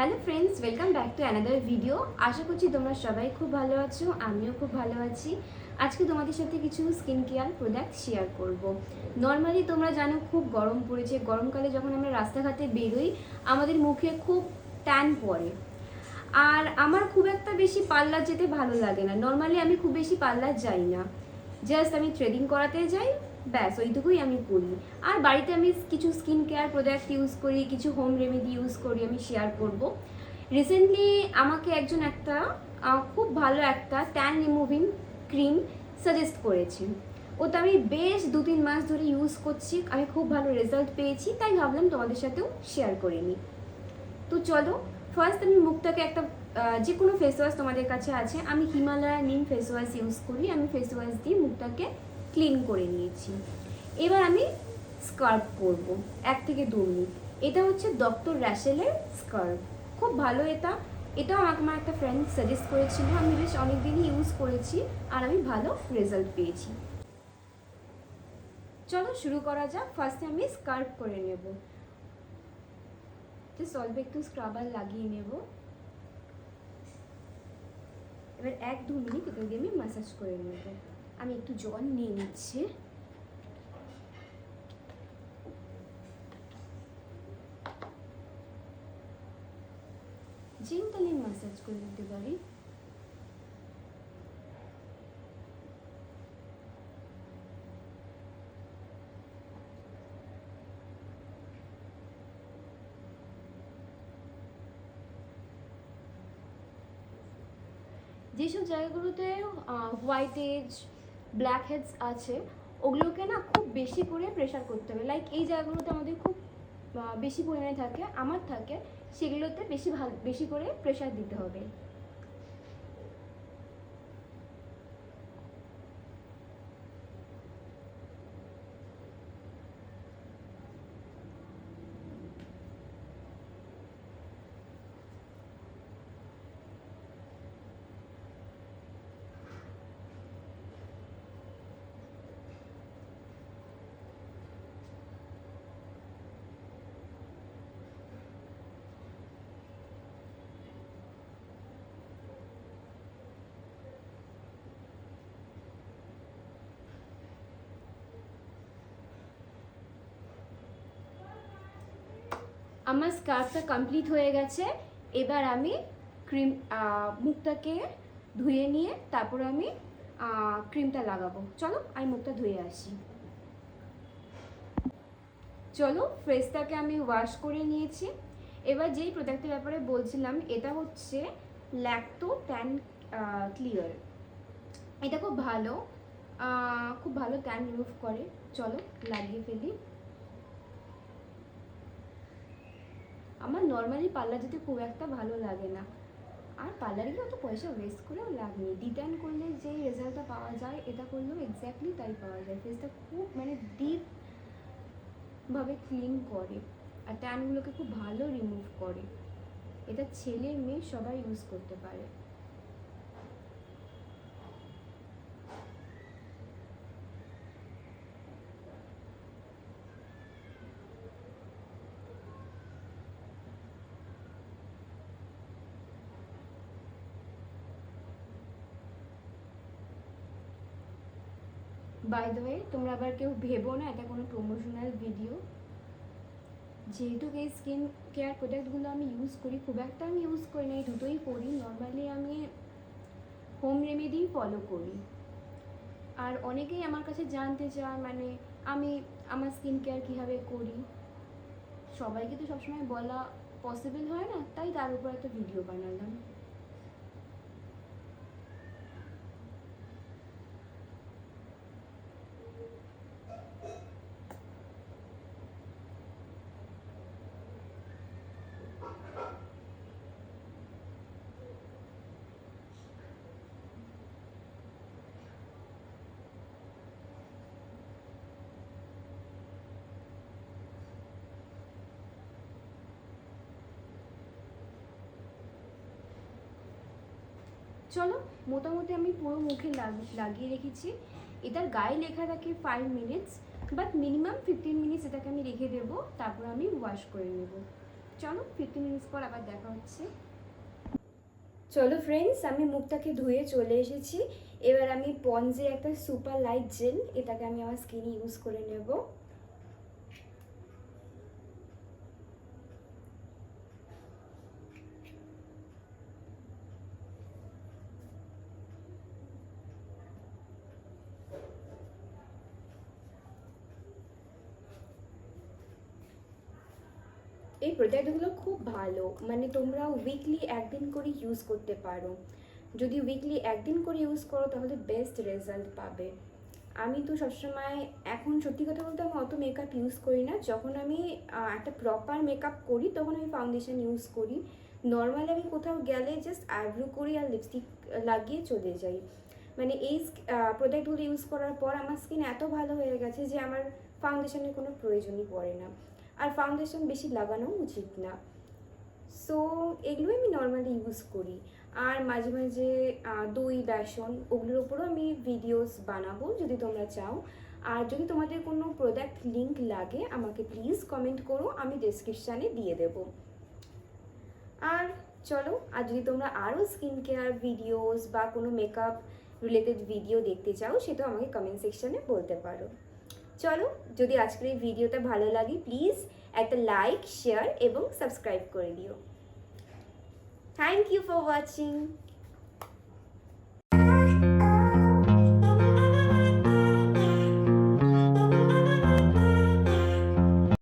Hello friends, welcome back to another video. আশা করছি তোমরা সবাই খুব ভালো আছো, আমিও খুব ভালো আছি। আজকে তোমাদের সাথে কিছু স্কিন কেয়ার প্রোডাক্ট শেয়ার করব। নর্মালি তোমরা জানো খুব গরম পড়েছে, গরমকালে যখন আমরা রাস্তাঘাটে বেরোই আমাদের মুখে খুব ট্যান পড়ে। আর আমার খুব একটা বেশি পার্লার যেতে ভালো লাগে না। নর্মালি আমি খুব বেশি পার্লার যাই না, জাস্ট আমি থ্রেডিং করাতে যাই, ব্যাস ওইটুকুই আমি করি। আর বাড়িতে আমি কিছু স্কিন কেয়ার প্রোডাক্ট ইউজ করি, কিছু হোম রেমেডি ইউজ করি, আমি শেয়ার করব। রিসেন্টলি আমাকে একজন একটা খুব ভালো একটা ট্যান রিমুভিং ক্রিম সাজেস্ট করেছে। ওটা আমি বেশ 2-3 মাস ধরে ইউজ করছি, আমি খুব ভালো রেজাল্ট পেয়েছি, তাই ভাবলাম তোমাদের সাথেও শেয়ার করে নিই। তো চলো, ফার্স্ট আমি মুখটাকে একটা যে কোনো ফেস ওয়াশ তোমাদের কাছে আছে, আমি হিমালয়া নিম ফেস ওয়াশ ইউজ করি। আমি ফেস ওয়াশ দিয়ে মুখটাকে ক্লিন করে নিয়েছি। এবার আমি স্কার্ব করব 1 থেকে 2 মিনিট। এটা হচ্ছে ডক্টর র্যাশেলের স্কার্ব, খুব ভালো এটা। এটাও আমাকে আমার একটা ফ্রেন্ড সাজেস্ট করেছিল, আমি বেশ অনেক দিনই ইউজ করেছি আর আমি ভালো রেজাল্ট পেয়েছি। চলো শুরু করা যাক। ফার্স্টে আমি স্কার্ব করে নেব, জাস্ট অল্প একটু স্ক্রাবার লাগিয়ে নেব। এবার 1-2 মিনিট এটা দিয়ে আমি ম্যাসাজ করে নেব। আমি একটু জল নিয়ে নিচ্ছি। জেন্টালি ম্যাসাজ করে নিতে পারি। যেসব জায়গাগুলোতে হোয়াইট এজ, ব্ল্যাক হেডস আছে, ওগুলোকে না খুব বেশি করে প্রেশার করতে হবে। লাইক এই জায়গাগুলোতে আমাদের খুব বেশি পরিমাণে থাকে, আমার থাকে, সেগুলোতে বেশি করে প্রেশার দিতে হবে। আমার স্কার্ফটা কমপ্লিট হয়ে গেছে। এবার আমি ক্রিম মুখটাকে ধুয়ে নিয়ে তারপর আমি ক্রিমটা লাগাবো। চলো আমি মুখটা ধুয়ে আসি। চলো, ফেসটাকে আমি ওয়াশ করে নিয়েছি। এবার যেই প্রোডাক্টের ব্যাপারে বলছিলাম, এটা হচ্ছে ল্যাক্টো ট্যান ক্লিয়ার। এটা খুব ভালো ট্যান রিমুভ করে। চলো লাগিয়ে ফেলি। আমার নর্মালি পার্লার যেতে খুব একটা ভালো লাগে না, আর পার্লারে গিয়ে অত পয়সা ওয়েস্ট করেও লাভ নেই। ডিট্যান করলে যেই রেজাল্টটা পাওয়া যায়, এটা করলেও এক্স্যাক্টলি তাই পাওয়া যায়। ফেসটা খুব ডিপভাবে ক্লিন করে আর ট্যানগুলোকে খুব ভালো রিমুভ করে। এটা ছেলে মেয়ে সবাই ইউজ করতে পারে। বাই দ্য ওয়ে, তোমরা আবার কেউ ভেবো না এটা কোনো প্রমোশনাল ভিডিও। যেহেতু এই স্কিন কেয়ার প্রোডাক্টগুলো আমি ইউজ করি, খুব একটা আমি ইউজ করি না, এই দুটোই করি। নর্মালি আমি হোম রেমেডি ফলো করি। আর অনেকেই আমার কাছে জানতে চায় আমি আমার স্কিন কেয়ার কীভাবে করি। সবাইকে তো সবসময় বলা পসিবল হয় না, তাই তার উপর একটা ভিডিও বানালাম। চলো, মোটামুটি আমি পুরো মুখে লাগিয়ে রেখেছি। এটার গায়ে লেখা থাকে 5 মিনিটস, বাট মিনিমাম 15 মিনিটস এটাকে আমি রেখে দেবো, তারপর আমি ওয়াশ করে নেব। চলো 15 মিনিটস পর আবার দেখা হচ্ছে। চলো ফ্রেন্ডস, আমি মুখটাকে ধুয়ে চলে এসেছি। এবার আমি পন্ডসের একটা সুপার লাইট জেল, এটাকে আমি আমার স্কিনে ইউজ করে নেব। এই প্রোডাক্টগুলো খুব ভালো, মানে তোমরা উইকলি একদিন করে ইউজ করতে পারো। যদি উইকলি একদিন করে ইউজ করো তাহলে বেস্ট রেজাল্ট পাবে। আমি তো সবসময়, এখন সত্যি কথা বলতে আমি অত মেকআপ ইউজ করি না। যখন আমি একটা প্রপার মেকআপ করি তখন আমি ফাউন্ডেশন ইউজ করি। নর্মালি আমি কোথাও গেলে জাস্ট আইব্রো করি আর লিপস্টিক লাগিয়ে চলে যাই। মানে এই প্রোডাক্টগুলো ইউজ করার পর আমার স্কিন এত ভালো হয়ে গেছে যে আমার ফাউন্ডেশনের কোনো প্রয়োজনই পড়ে না, আর ফাউন্ডেশন বেশি লাগানো উচিত না। সো এগুলোই আমি নর্মালি ইউজ করি। আর মাঝে মাঝে দই বেসন ওগুলোর ওপরও আমি ভিডিওস বানাবো যদি তোমরা চাও। আর যদি তোমাদের কোনো প্রোডাক্ট লিঙ্ক লাগে আমাকে প্লিজ কমেন্ট করো, আমি ডেসক্রিপশানে দিয়ে দেব। আর চলো, আর যদি তোমরা আরও স্কিন কেয়ার ভিডিওস বা কোনো মেকআপ রিলেটেড ভিডিও দেখতে চাও সেটাও আমাকে কমেন্ট সেকশানে বলতে পারো। চলো, যদি আজকের এই ভিডিওটা ভালো লাগে প্লিজ একটা লাইক, শেয়ার এবং সাবস্ক্রাইব করে দিও। Thank you for watching.